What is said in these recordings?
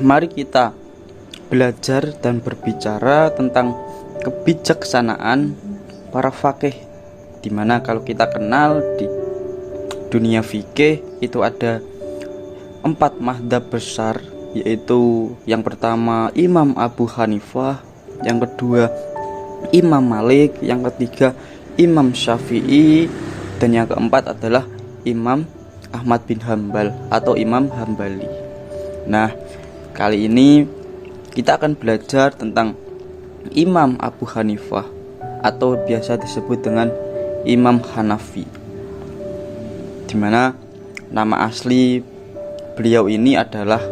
mari kita belajar dan berbicara tentang kebijaksanaan para faqih, dimana kalau kita kenal di dunia fikih itu ada 4 mazhab besar, yaitu yang pertama Imam Abu Hanifah, yang kedua Imam Malik, yang ketiga Imam Syafi'i, dan yang keempat adalah Imam Ahmad bin Hambal atau Imam Hambali. Nah, kali ini kita akan belajar tentang Imam Abu Hanifah atau biasa disebut dengan Imam Hanafi, dimana nama asli beliau ini adalah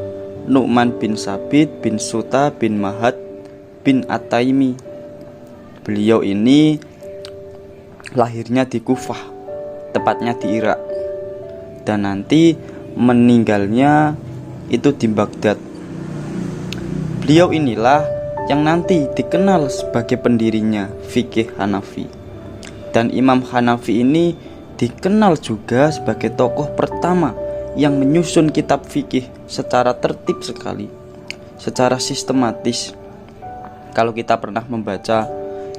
Nu'man bin Sabit bin Suta bin Mahad bin At-Taimi. Beliau ini lahirnya di Kufah, tepatnya di Irak, dan nanti meninggalnya itu di Baghdad. Beliau inilah yang nanti dikenal sebagai pendirinya fikih Hanafi. Dan Imam Hanafi ini dikenal juga sebagai tokoh pertama yang menyusun kitab fikih secara tertib sekali, secara sistematis. Kalau kita pernah membaca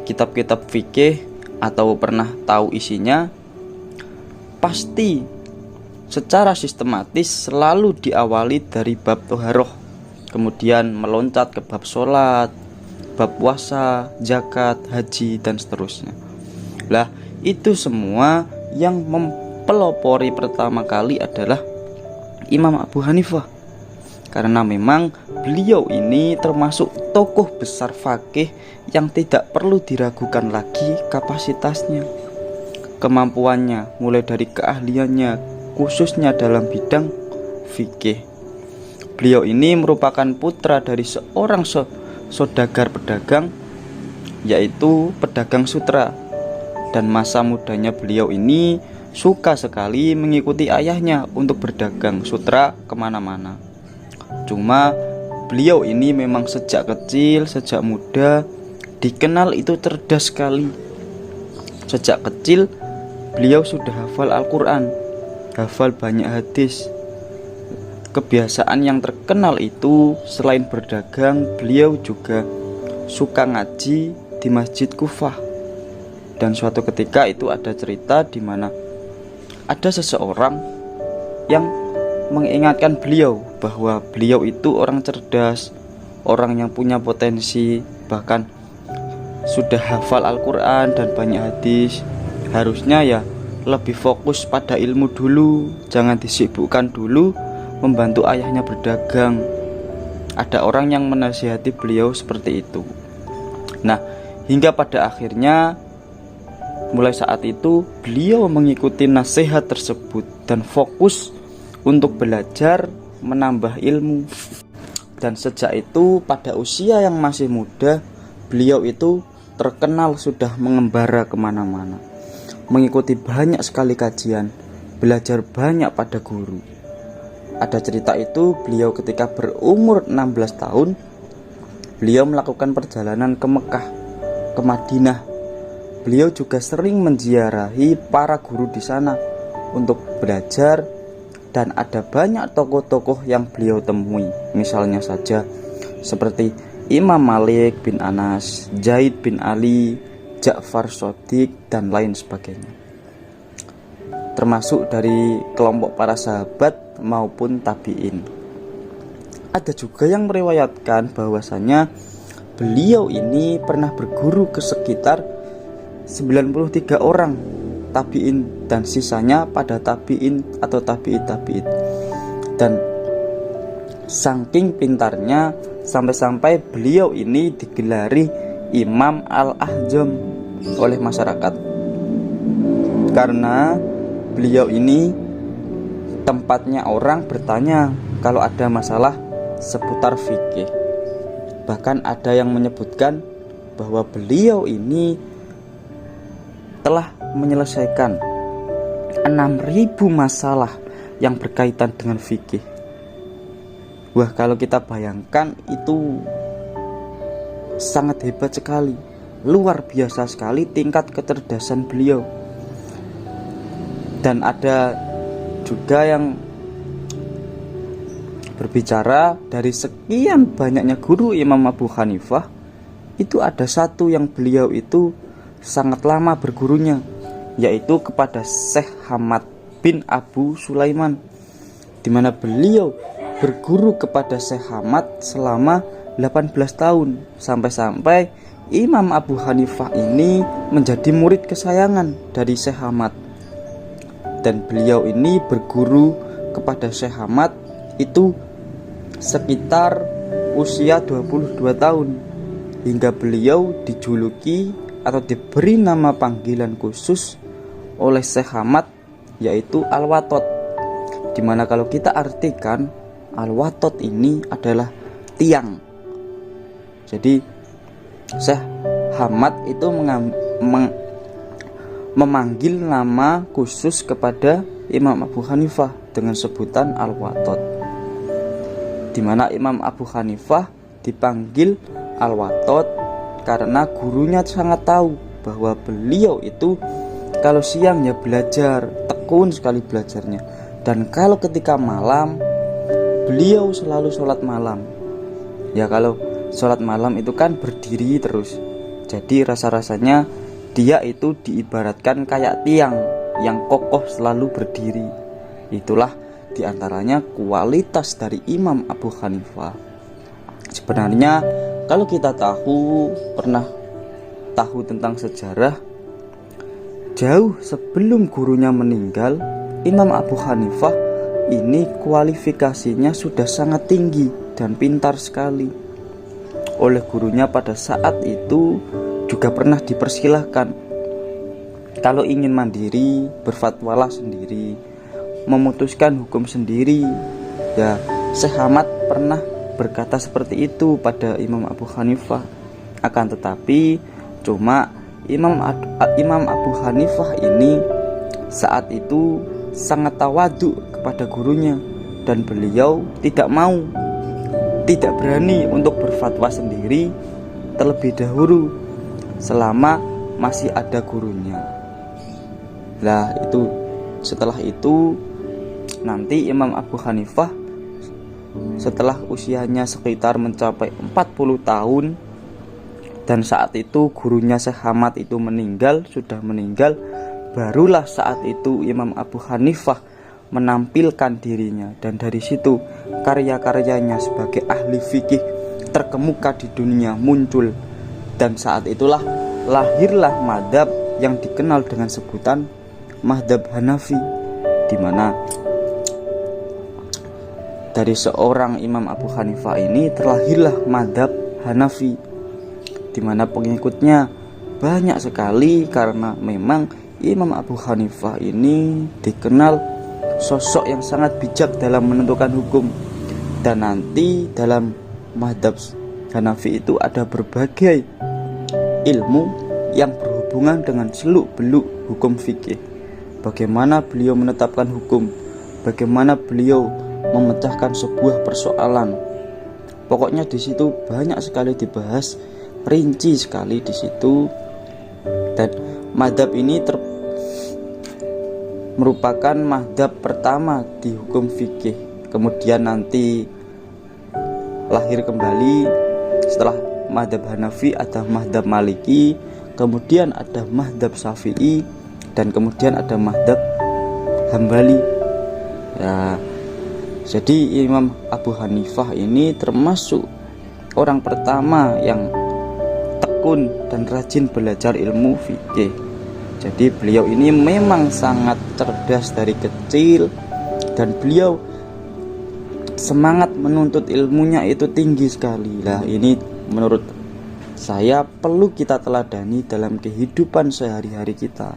kitab-kitab fikih atau pernah tahu isinya, pasti secara sistematis selalu diawali dari bab toharoh, kemudian meloncat ke bab sholat, bab puasa, zakat, haji, dan seterusnya. Lah, itu semua yang mempelopori pertama kali adalah Imam Abu Hanifah, karena memang beliau ini termasuk tokoh besar fakih yang tidak perlu diragukan lagi kapasitasnya, kemampuannya, mulai dari keahliannya khususnya dalam bidang fikih. Beliau ini merupakan putra dari seorang saudagar pedagang, yaitu pedagang sutra, dan masa mudanya beliau ini suka sekali mengikuti ayahnya untuk berdagang sutra kemana-mana. Cuma beliau ini memang sejak kecil, sejak muda dikenal itu cerdas sekali. Sejak kecil beliau sudah hafal Al-Quran, hafal banyak hadis. Kebiasaan yang terkenal itu selain berdagang, beliau juga suka ngaji di Masjid Kufah. Dan suatu ketika itu ada cerita di mana ada seseorang yang mengingatkan beliau bahwa beliau itu orang cerdas, orang yang punya potensi, bahkan sudah hafal Al-Quran dan banyak hadis. Harusnya ya lebih fokus pada ilmu dulu, jangan disibukkan dulu membantu ayahnya berdagang. Ada orang yang menasihati beliau seperti itu. Nah, hingga pada akhirnya mulai saat itu beliau mengikuti nasihat tersebut dan fokus untuk belajar menambah ilmu. Dan sejak itu pada usia yang masih muda, beliau itu terkenal sudah mengembara kemana-mana, mengikuti banyak sekali kajian, belajar banyak pada guru. Ada cerita itu beliau ketika berumur 16 tahun, beliau melakukan perjalanan ke Mekah, ke Madinah. Beliau juga sering menziarahi para guru di sana untuk belajar, dan ada banyak tokoh-tokoh yang beliau temui. Misalnya saja seperti Imam Malik bin Anas, Zaid bin Ali, Ja'far Shodiq, dan lain sebagainya, termasuk dari kelompok para sahabat maupun tabi'in. Ada juga yang meriwayatkan bahwasanya beliau ini pernah berguru ke sekitar 93 orang tabi'in, dan sisanya pada tabi'in atau tabi'in. Dan saking pintarnya sampai-sampai beliau ini digelari Imam Al-Ahzam oleh masyarakat, karena beliau ini tempatnya orang bertanya kalau ada masalah seputar fikih. Bahkan ada yang menyebutkan bahwa beliau ini telah menyelesaikan 6.000 masalah yang berkaitan dengan fikih. Wah, kalau kita bayangkan itu sangat hebat sekali, luar biasa sekali tingkat kecerdasan beliau. Dan ada juga yang Berbicara dari sekian banyaknya guru Imam Abu Hanifah, itu ada satu yang beliau itu sangat lama bergurunya, yaitu kepada Syekh Hamad bin Abu Sulaiman, di mana beliau berguru kepada Syekh Hamad selama 18 tahun, sampai-sampai Imam Abu Hanifah ini menjadi murid kesayangan dari Syekh Hamad. Dan beliau ini berguru kepada Syekh Hamad itu sekitar usia 22 tahun, hingga beliau dijuluki atau diberi nama panggilan khusus oleh Syekh Hamad, yaitu Al-Watot, dimana kalau kita artikan Al-Watot ini adalah tiang. Jadi Syekh Hamad itu memanggil nama khusus kepada Imam Abu Hanifah dengan sebutan Al-Watot, dimana Imam Abu Hanifah dipanggil Al-Watot karena gurunya sangat tahu bahwa beliau itu kalau siang ya belajar, tekun sekali belajarnya, dan kalau ketika malam beliau selalu sholat malam. Ya kalau sholat malam itu kan berdiri terus, jadi rasa-rasanya dia itu diibaratkan kayak tiang yang kokoh selalu berdiri. Itulah diantaranya kualitas dari Imam Abu Hanifah. Sebenarnya kalau kita pernah tahu tentang sejarah, jauh sebelum gurunya meninggal, Imam Abu Hanifah ini kualifikasinya sudah sangat tinggi dan pintar sekali. Oleh gurunya pada saat itu juga pernah dipersilahkan, kalau ingin mandiri, berfatwalah sendiri, memutuskan hukum sendiri. Ya, Syekh Hamad pernah berkata seperti itu pada Imam Abu Hanifah. Akan tetapi cuma Imam Abu Hanifah ini saat itu sangat tawadu kepada gurunya, dan beliau tidak berani untuk berfatwa sendiri terlebih dahulu selama masih ada gurunya. Nah, setelah itu nanti Imam Abu Hanifah setelah usianya sekitar mencapai 40 tahun, dan saat itu gurunya Syekh Hamad itu sudah meninggal, barulah saat itu Imam Abu Hanifah menampilkan dirinya, dan dari situ karya-karyanya sebagai ahli fikih terkemuka di dunia muncul, dan saat itulah lahirlah madhab yang dikenal dengan sebutan madhab Hanafi, di mana dari seorang Imam Abu Hanifah ini terlahirlah madhab Hanafi, di mana pengikutnya banyak sekali, karena memang Imam Abu Hanifah ini dikenal sosok yang sangat bijak dalam menentukan hukum. Dan nanti dalam madhab Hanafi itu ada berbagai ilmu yang berhubungan dengan seluk-beluk hukum fikih. Bagaimana beliau menetapkan hukum, bagaimana beliau memecahkan sebuah persoalan. Pokoknya di situ banyak sekali dibahas, rinci sekali di situ. Dan madhab ini merupakan madhab pertama di hukum fikih. Kemudian nanti lahir kembali setelah madhab Hanafi ada madhab Maliki, kemudian ada madhab Syafi'i, dan kemudian ada madhab Hambali. Ya, jadi Imam Abu Hanifah ini termasuk orang pertama yang tekun dan rajin belajar ilmu fikih. Jadi beliau ini memang sangat cerdas dari kecil, dan beliau semangat menuntut ilmunya itu tinggi sekali. Lah, ini menurut saya perlu kita teladani dalam kehidupan sehari-hari kita.